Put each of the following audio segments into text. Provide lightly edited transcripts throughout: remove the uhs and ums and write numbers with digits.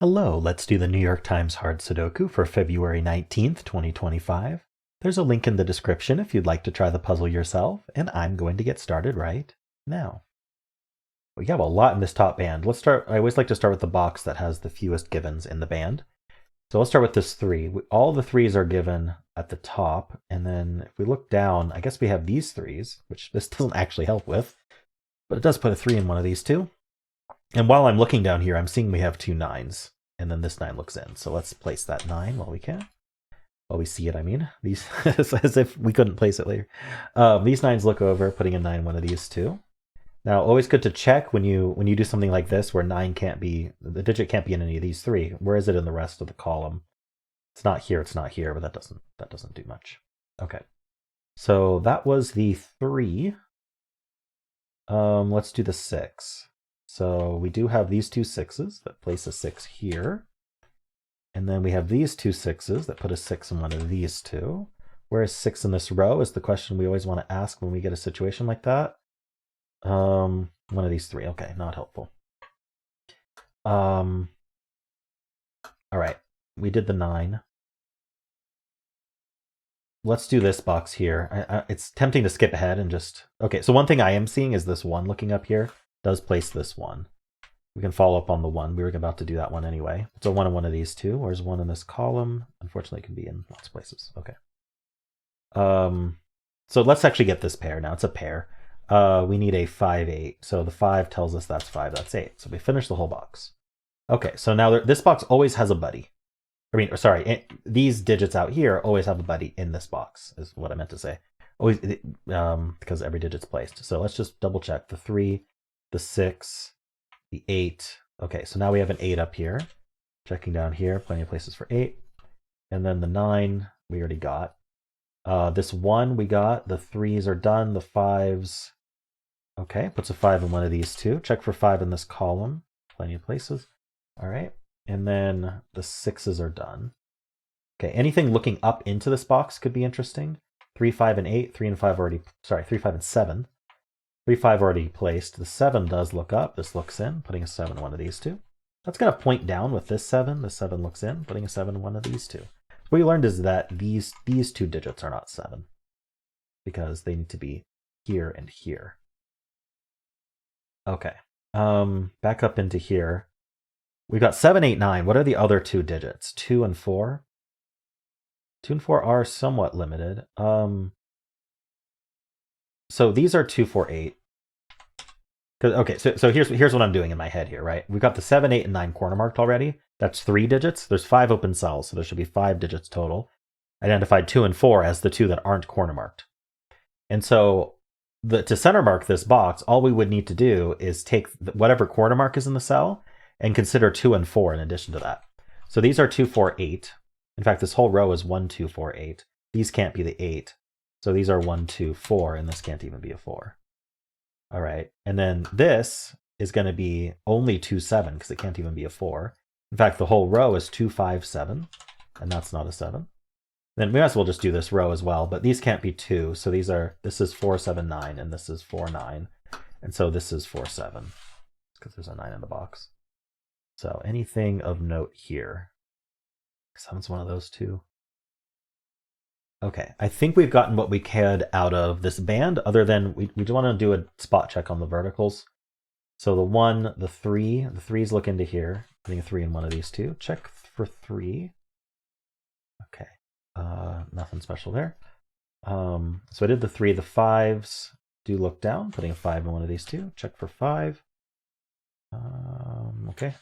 Hello, let's do the New York Times Hard Sudoku for February 19th, 2025. There's a link in the description if you'd like to try the puzzle yourself, and I'm going to get started right now. We have a lot in this top band. Let's start. I always like to start with the box that has the fewest givens in the band. So let's start with this 3. All the 3s are given at the top, and then if we look down, I guess we have these 3s, which this doesn't actually help with, but it does put a 3 in one of these two. And while I'm looking down here, I'm seeing we have 2 9s, and then this 9 looks in. So let's place that 9 while we can. While we see it, I mean. These as if we couldn't place it later. These 9s look over, putting a 9 in one of these two. Now, always good to check when you do something like this where 9 can't be, the digit can't be in any of these 3. Where is it in the rest of the column? It's not here, but that doesn't do much. Okay. So that was the 3. Let's do the 6. So we do have these two 6s that place a 6 here. And then we have these two 6s that put a 6 in one of these two. Where is 6 in this row is the question we always want to ask when we get a situation like that. One of these 3. Okay, not helpful. All right, we did the 9. Let's do this box here. It's tempting to skip ahead and just... Okay, so one thing I am seeing is this 1 looking up here does place this 1. We can follow up on the 1. We were about to do that one anyway. It's a 1 in one of these two. Where's 1 in this column? Unfortunately, it can be in lots of places. Okay. So let's actually get this pair now. It's a pair. We need a 5, 8. So the 5 tells us that's 5, that's 8. So we finish the whole box. Okay, so now this box always has a buddy. I mean, sorry, these digits out here always have a buddy in this box, is what I meant to say. Always, because every digit's placed. So let's just double check. The 3, the 6, the 8. Okay, so now we have an 8 up here. Checking down here, plenty of places for 8. And then the 9 we already got. This 1 we got. The 3s are done. The 5s. Okay, puts a 5 in one of these two. Check for 5 in this column. Plenty of places. All right. And then the 6s are done. Okay, anything looking up into this box could be interesting. 3, 5, and 8. 3 and 5 already, sorry, 3, 5, and 7. 3, 5 already placed. The 7 does look up. This looks in, putting a 7 in one of these two. That's going to point down with this 7. The 7 looks in, putting a 7 in one of these two. What we learned is that these two digits are not 7 because they need to be here and here. Okay, back up into here. We've got 7, 8, 9. What are the other two digits? 2 and 4? 2 and 4 are somewhat limited. So these are 2, 4, 8. Okay, so here's what I'm doing in my head here, right? We've got the 7, 8, and 9 corner marked already. That's 3 digits. There's 5 open cells, so there should be 5 digits total. Identified 2 and 4 as the two that aren't corner marked. And so to center mark this box, all we would need to do is take whatever corner mark is in the cell and consider 2 and 4 in addition to that. So these are 2, 4, 8. In fact, this whole row is 1, 2, 4, 8. These can't be the 8. So these are 1, 2, 4, and this can't even be a 4. All right. And then this is going to be only 2, 7, because it can't even be a 4. In fact, the whole row is 2, 5, 7, and that's not a 7. Then we might as well just do this row as well, but these can't be 2. So this is 4, 7, 9, and this is 4, 9. And so this is 4, 7, because there's a 9 in the box. So anything of note here? 7's one of those two. Okay, I think we've gotten what we could out of this band, other than we just want to do a spot check on the verticals. So the 1, the 3, the 3s look into here. Putting a 3 in one of these two. Check for 3. Okay, nothing special there. So I did the 3. The 5s do look down. Putting a 5 in one of these two. Check for 5. Okay.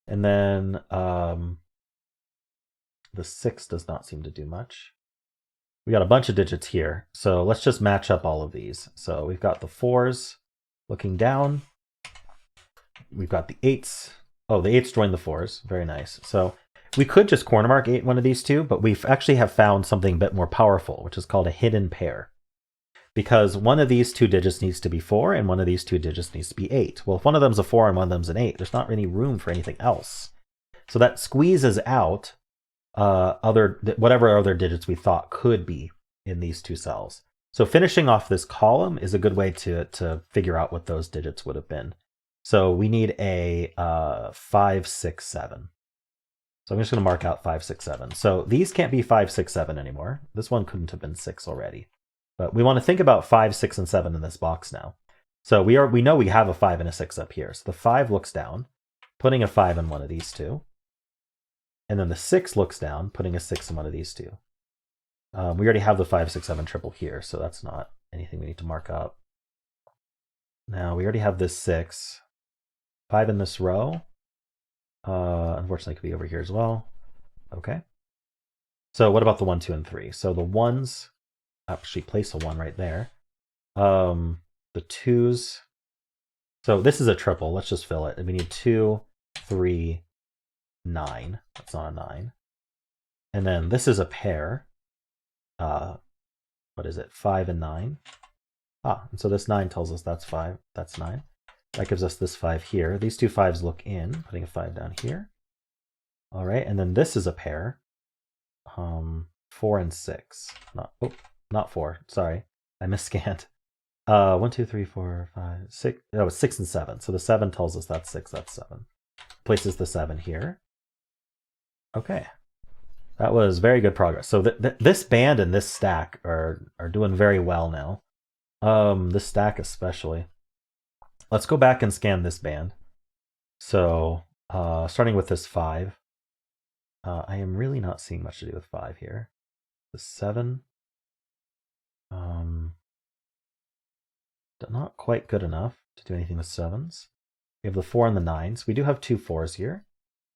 And then the 6 does not seem to do much. We got a bunch of digits here, so let's just match up all of these. So we've got the 4s looking down. We've got the 8s. Oh, the 8s join the 4s. Very nice. So we could just corner mark 8 one of these two, but we actually have found something a bit more powerful, which is called a hidden pair. Because one of these two digits needs to be 4, and one of these two digits needs to be 8. Well, if one of them's a 4 and one of them's an 8, there's not really room for anything else. So that squeezes out whatever other digits we thought could be in these two cells. So finishing off this column is a good way to figure out what those digits would have been. So we need a 5, 6, 7. So I'm just going to mark out 5, 6, 7. So these can't be 5, 6, 7 anymore. This one couldn't have been 6 already. But we want to think about 5, 6, and 7 in this box now. So we know we have a 5 and a 6 up here. So the 5 looks down, putting a 5 in one of these two. And then the 6 looks down, putting a 6 in one of these two. We already have the 5, 6, 7 triple here, so that's not anything we need to mark up. Now we already have this 6. 5 in this row. Unfortunately, it could be over here as well. Okay. So what about the 1, 2, and 3? So the 1s, actually place a 1 right there. The 2s. So this is a triple. Let's just fill it. And we need 2, 3, 9. That's not a 9. And then this is a pair. What is it? 5 and 9. And so this 9 tells us that's 5. That's 9. That gives us this 5 here. These two 5s look in, putting a 5 down here. All right, and then this is a pair. 4 and 6. Not 4. Sorry, I misscanned. 1, 2, 3, 4, 5, 6. No, it's 6 and 7. So the 7 tells us that's 6. That's 7. Places the 7 here. Okay, that was very good progress. So this band and this stack are doing very well now. This stack especially. Let's go back and scan this band. So starting with this 5. I am really not seeing much to do with 5 here. The 7. Not quite good enough to do anything with 7s. We have the 4 and the 9s. We do have 2 4s here.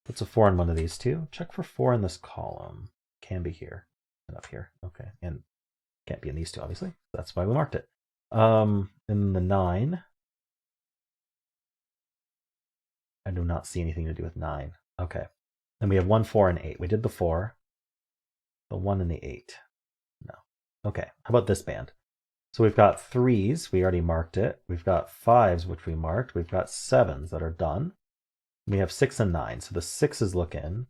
Puts a 4 in one of these two. Check for 4 in this column. Can be here and up here. Okay, and can't be in these two, obviously. That's why we marked it. In the 9. I do not see anything to do with 9. Okay. Then we have 1, 4, and 8. We did the 4. The 1 and the 8. No. Okay. How about this band? So we've got 3s. We already marked it. We've got 5s, which we marked. We've got 7s that are done. We have 6 and 9. So the 6s look in.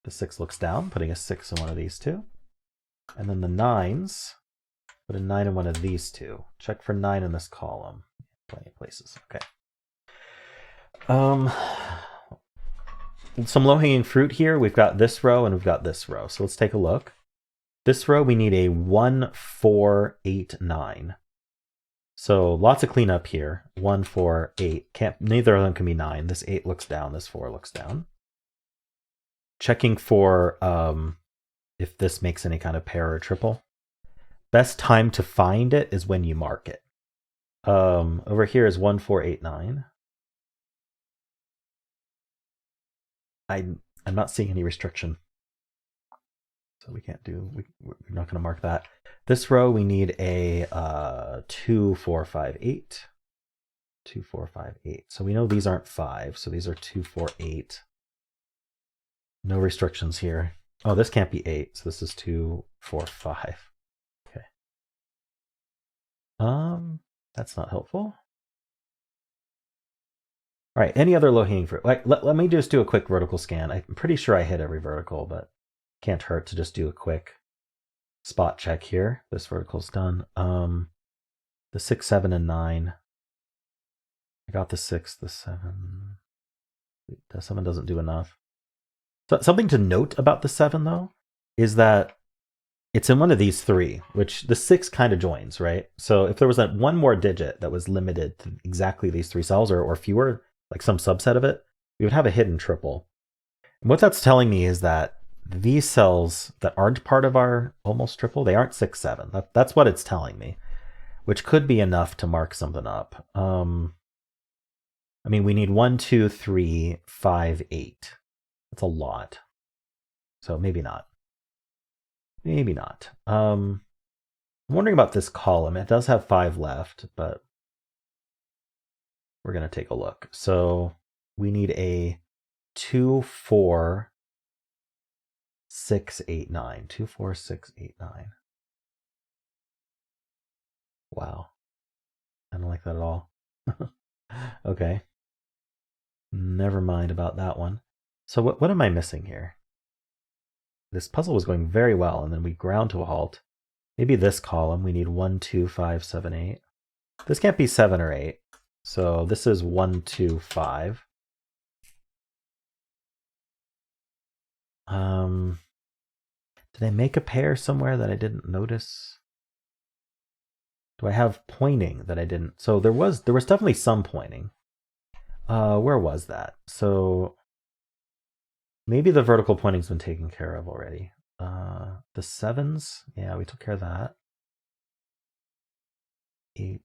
The 6 looks down, putting a 6 in one of these two. And then the 9s, put a 9 in one of these two. Check for 9 in this column. Plenty of places. Okay. Some low-hanging fruit here. We've got this row and we've got this row. So let's take a look. This row, we need a 1, 4, 8, 9. So lots of cleanup here. 1, 4, 8. Neither of them can be 9. This 8 looks down. This 4 looks down. Checking for if this makes any kind of pair or triple. Best time to find it is when you mark it. Over here is 1, 4, 8, 9. I'm not seeing any restriction. So we can't do, we're not going to mark that. This row, we need a 2, 4, 5, 8. 2, 4, 5, 8. So we know these aren't 5. So these are 2, 4, 8. No restrictions here. Oh, this can't be 8. So this is 2, 4, 5. Okay. That's not helpful. All right, any other low-hanging fruit? Let me just do a quick vertical scan. I'm pretty sure I hit every vertical, but can't hurt to just do a quick spot check here. This vertical's done. The 6, 7, and 9. I got the 6, the 7. The 7 doesn't do enough. So something to note about the 7, though, is that it's in one of these 3, which the 6 kind of joins, right? So if there was that one more digit that was limited to exactly these 3 cells or fewer, like some subset of it, we would have a hidden triple. And what that's telling me is that these cells that aren't part of our almost triple, they aren't 6, 7. That's what it's telling me, which could be enough to mark something up. I mean, we need 1, 2, 3, 5, 8. That's a lot. So maybe not. Maybe not. I'm wondering about this column. It does have 5 left, but we're going to take a look. So we need a 2, 4, 6, 8, 9. 2, 4, 6, 8, 9. Wow. I don't like that at all. Okay. Never mind about that one. So what am I missing here? This puzzle was going very well, and then we ground to a halt. Maybe this column, we need 1, 2, 5, 7, 8. This can't be 7 or 8. So this is 1, 2, 5. Did I make a pair somewhere that I didn't notice? Do I have pointing that I didn't? So there was definitely some pointing. Where was that? So maybe the vertical pointing's been taken care of already. The sevens, yeah, we took care of that. 8,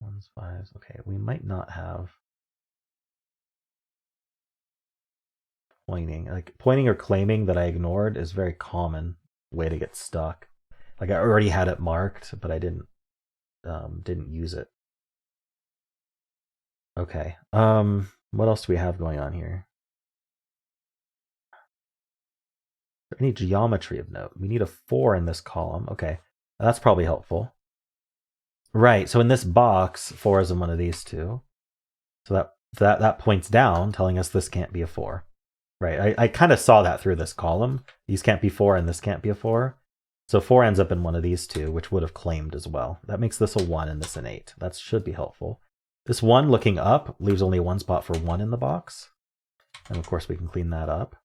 1s, 5s. Okay, we might not have pointing. Like pointing or claiming that I ignored is a very common way to get stuck. Like I already had it marked, but I didn't use it. Okay. What else do we have going on here? Is there any geometry of note? We need a 4 in this column. Okay. That's probably helpful. Right. So in this box, 4 is in one of these two. So that points down, telling us this can't be a 4. Right. I kind of saw that through this column. These can't be 4 and this can't be a 4. So 4 ends up in one of these two, which would have claimed as well. That makes this a 1 and this an 8. That should be helpful. This 1 looking up leaves only one spot for 1 in the box. And of course we can clean that up.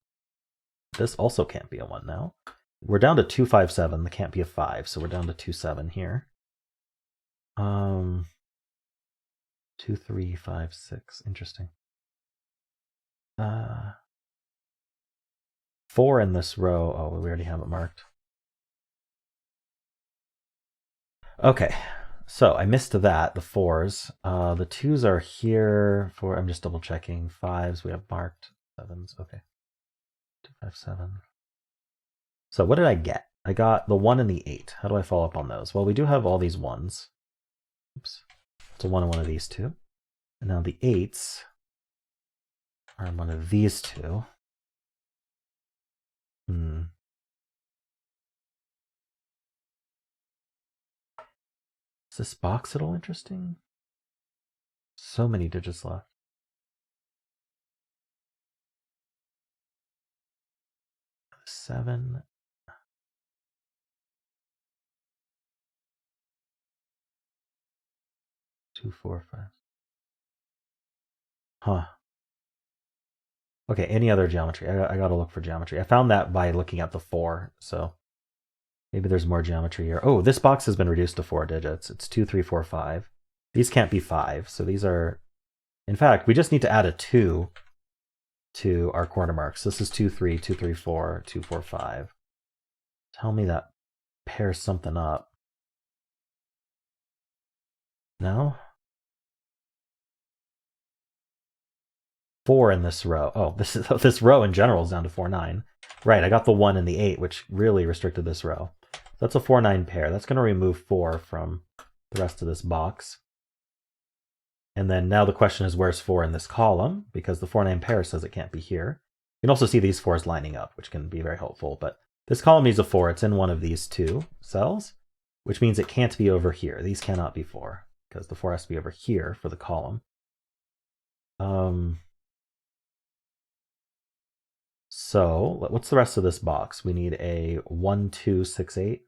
This also can't be a 1 now. We're down to 2, 5, 7. That can't be a 5, so we're down to 2, 7 here. 2, 3, 5, 6. Interesting. 4 in this row. Oh, we already have it marked. Okay, so I missed that, the 4s. The 2s are here. I'm just double checking. 5s we have marked. 7s, okay. 2, 5, 7. So what did I get? I got the 1 and the 8. How do I follow up on those? Well, we do have all these 1s. Oops. It's a 1 and one of these two. And now the 8s are in one of these two. Is this box at all interesting? So many digits left. 7. 2, 4, 5. Huh. Okay, any other geometry? I gotta look for geometry. I found that by looking at the 4, so maybe there's more geometry here. Oh, this box has been reduced to 4 digits. It's 2, 3, 4, 5. These can't be 5, so these are... In fact, we just need to add a 2 to our corner marks. This is 2, 3, 2, 3, 4, 2, 4, 5. Tell me that pairs something up. No? 4 in this row. Oh, this row in general is down to 4, 9. Right, I got the 1 and the 8, which really restricted this row. That's a 4, 9 pair. That's going to remove 4 from the rest of this box. And then now the question is, where's 4 in this column? Because the 4, 9 pair says it can't be here. You can also see these 4s lining up, which can be very helpful. But this column needs a 4. It's in one of these two cells, which means it can't be over here. These cannot be 4, because the 4 has to be over here for the column. So what's the rest of this box? We need a 1, 2, 6, 8.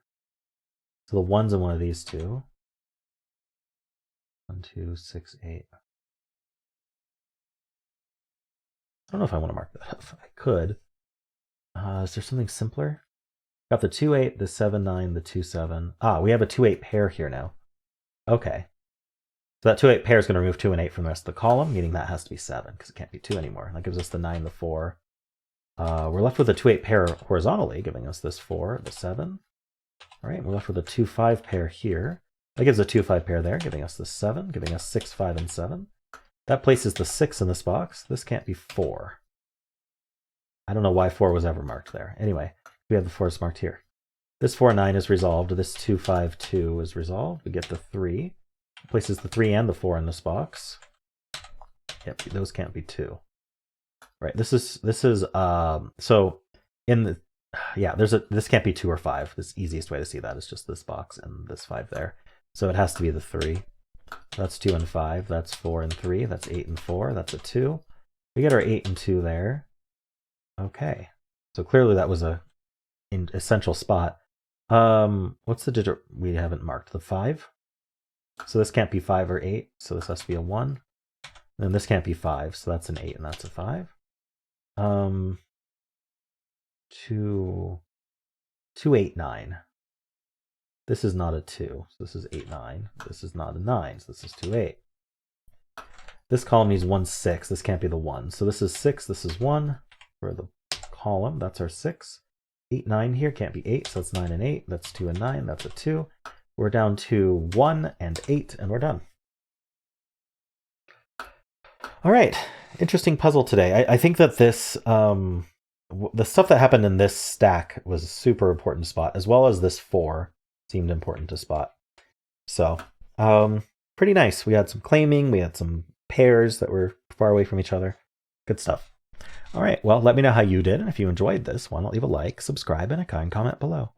So the 1's in one of these two. 1, 2, 6, 8. I don't know if I want to mark that up. I could. Is there something simpler? Got the 2, 8, the 7, 9, the 2, 7. Ah, we have a 2, 8 pair here now. Okay. So that 2, 8 pair is going to remove 2 and 8 from the rest of the column, meaning that has to be 7, because it can't be 2 anymore. That gives us the 9, the 4. We're left with a 2, 8 pair horizontally, giving us this 4, the 7. All right, we're left with a 2, 5 pair here. That gives a 2, 5 pair there, giving us the 7, giving us 6, 5, and 7. That places the 6 in this box. This can't be 4. I don't know why 4 was ever marked there. Anyway, we have the 4s marked here. This 4, 9 is resolved. This 2, 5, 2 is resolved. We get the 3. It places the 3 and the 4 in this box. Yep, those can't be 2. Right, this is so in the, yeah, this can't be 2 or 5. The easiest way to see that is just this box and this 5 there. So it has to be the 3. That's 2 and 5. That's 4 and 3. That's 8 and 4. That's a 2. We get our 8 and 2 there. Okay. So clearly that was an essential spot. What's the digit we haven't marked? The 5? So this can't be 5 or 8. So this has to be a 1. And then this can't be 5. So that's an 8 and that's a 5. 2, 2, 8, 9. This is not a 2, so this is 8, 9. This is not a 9, so this is 2, 8. This column needs 1, 6. This can't be the 1. So this is 6, this is 1 for the column. That's our 6. 8, 9 here can't be 8, so that's 9 and 8. That's 2 and 9. That's a 2. We're down to 1 and 8, and we're done. All right, interesting puzzle today. I think that this, the stuff that happened in this stack was super important to spot, as well as this 4 seemed important to spot. So, pretty nice. We had some claiming, we had some pairs that were far away from each other. Good stuff. All right, well, let me know how you did, and if you enjoyed this, why not leave a like, subscribe, and a kind comment below.